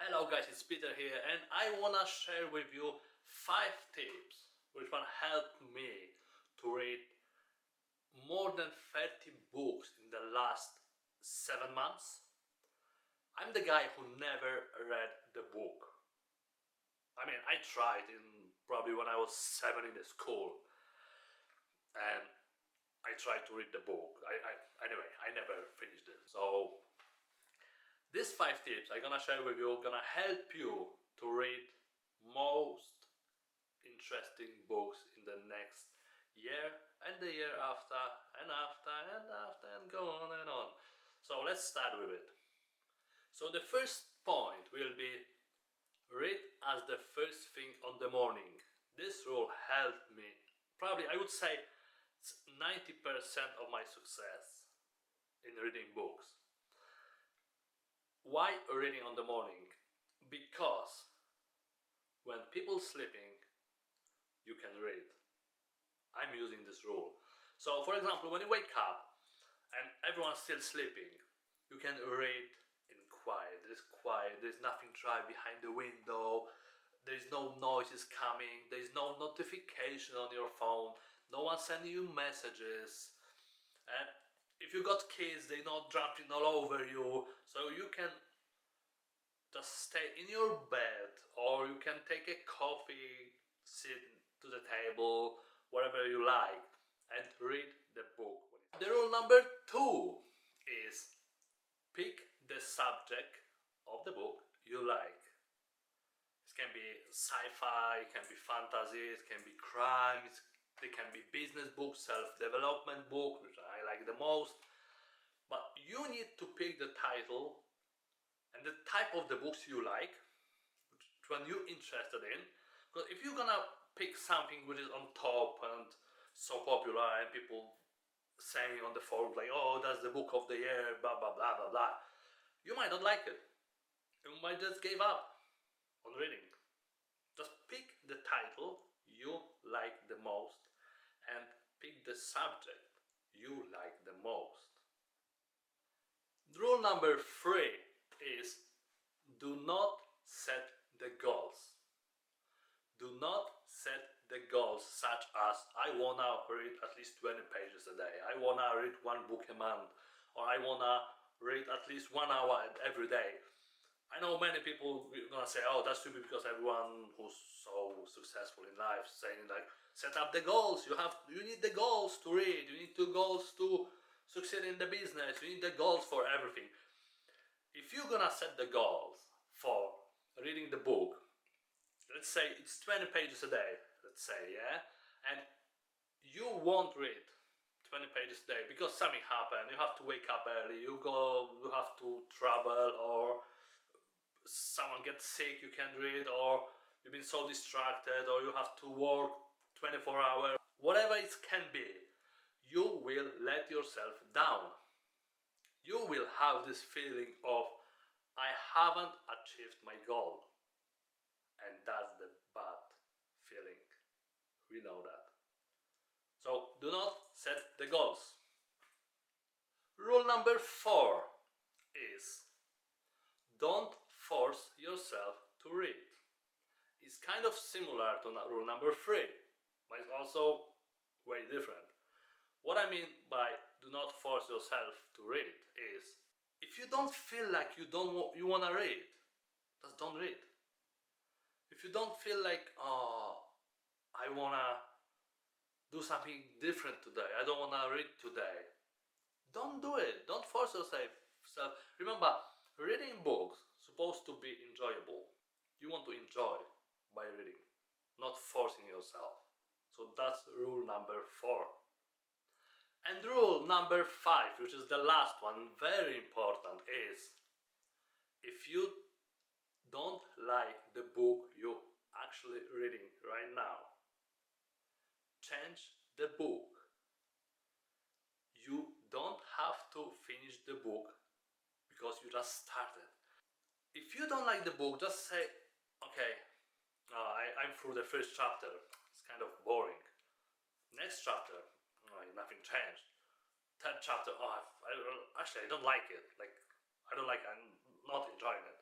Hello guys, it's Peter here and I wanna share with you 5 tips which will help me to read more than 30 books in the last 7 months. I'm the guy who never read the book. I tried in probably when I was 7 in the school and I tried to read the book. Anyway, I never finished it. So these 5 tips I'm gonna share with you are gonna help you to read most interesting books in the next year and the year after and after and after and go on and on. So let's start with it. So the first point will be read as the first thing on the morning. This rule helped me. Probably I would say it's 90% of my success in reading books. Why reading on the morning? Because when people sleeping, you can read. I'm using this rule. So for example, when you wake up and everyone's still sleeping, you can read in quiet, there's nothing dry behind the window, there's no noises coming, there's no notification on your phone, no one sending you messages, and if you got kids, they're not jumping all over you, so you can just stay in your bed, or you can take a coffee, sit to the table, whatever you like, and read the book. The rule number 2 is pick the subject of the book you like. It can be sci-fi, it can be fantasy, it can be crime, it can be business books, self-development book, which I like the most. But you need to pick the title and the type of the books you like, which one you're interested in. Because if you're gonna pick something which is on top and so popular and people saying on the forum like, oh, that's the book of the year, blah blah blah blah blah, you might not like it. You might just give up on reading. Just pick the title you like the most and pick the subject you like the most. Rule number 3 is do not set the goals. Do not set the goals such as I wanna read at least 20 pages a day, I wanna read one book a month, or I wanna read at least 1 hour every day. I know many people are gonna say, oh, that's stupid because everyone who's so successful in life saying like, set up the goals. You need the goals to read. You need the goals to succeed in the business. You need the goals for everything. If you're gonna set the goals for reading the book, let's say it's 20 pages a day, let's say, yeah, and you won't read 20 pages a day because something happened. You have to wake up early. You have to travel, or someone gets sick, you can't read, or you've been so distracted, or you have to work 24 hours, whatever it can be, you will let yourself down. You will have this feeling of, I haven't achieved my goal. And that's the bad feeling. We know that. So do not set the goals. Rule number 4 is don't force yourself to read. It's kind of similar to rule number 3, but it's also way different. What I mean by do not force yourself to read is if you don't feel like you wanna read, just don't read. If you don't feel like, oh, I wanna do something different today, I don't wanna read today, don't do it. Don't force yourself. Remember, reading books supposed to be enjoyable. You want to enjoy by reading, not forcing yourself. So that's rule number 4. And rule number 5, which is the last one, very important, is if you don't like the book you're actually reading right now, change the book. You don't have to finish the book because you just started. If you don't like the book, just say, okay, I'm through the first chapter, it's kind of boring. Next chapter, nothing changed. Third chapter, I don't like it. I'm not enjoying it.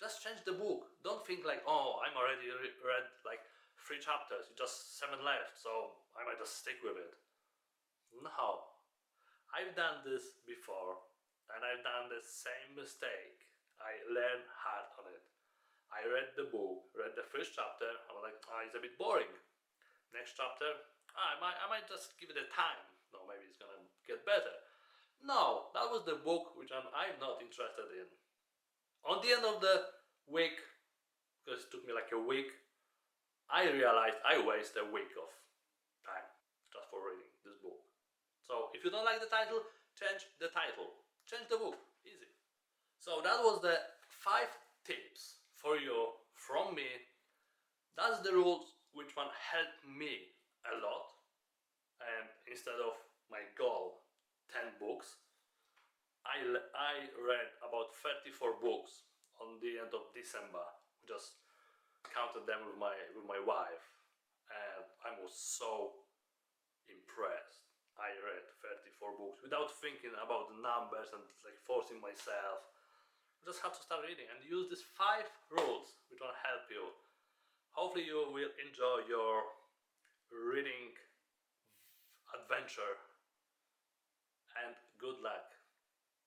Just change the book. Don't think like, oh, I'm already read like 3 chapters, just 7 left, so I might just stick with it. No. I've done this before, and I've done the same mistake. I learned hard on it. I read the book, read the first chapter, I was like, it's a bit boring. Next chapter, I might just give it a time. No, maybe it's gonna get better. No, that was the book which I'm not interested in. On the end of the week, because it took me like a week, I realized I wasted a week of time just for reading this book. So if you don't like the title, change the title. Change the book. Easy. So that was the 5 tips for you from me. That's the rules which one helped me a lot. And instead of my goal 10 books, I read about 34 books on the end of December. Just counted them with my wife, and I was so impressed. I read 34 books without thinking about the numbers and like forcing myself. I just had to start reading and use these 5 rules which will help you. Hopefully you will enjoy your reading adventure, and good luck.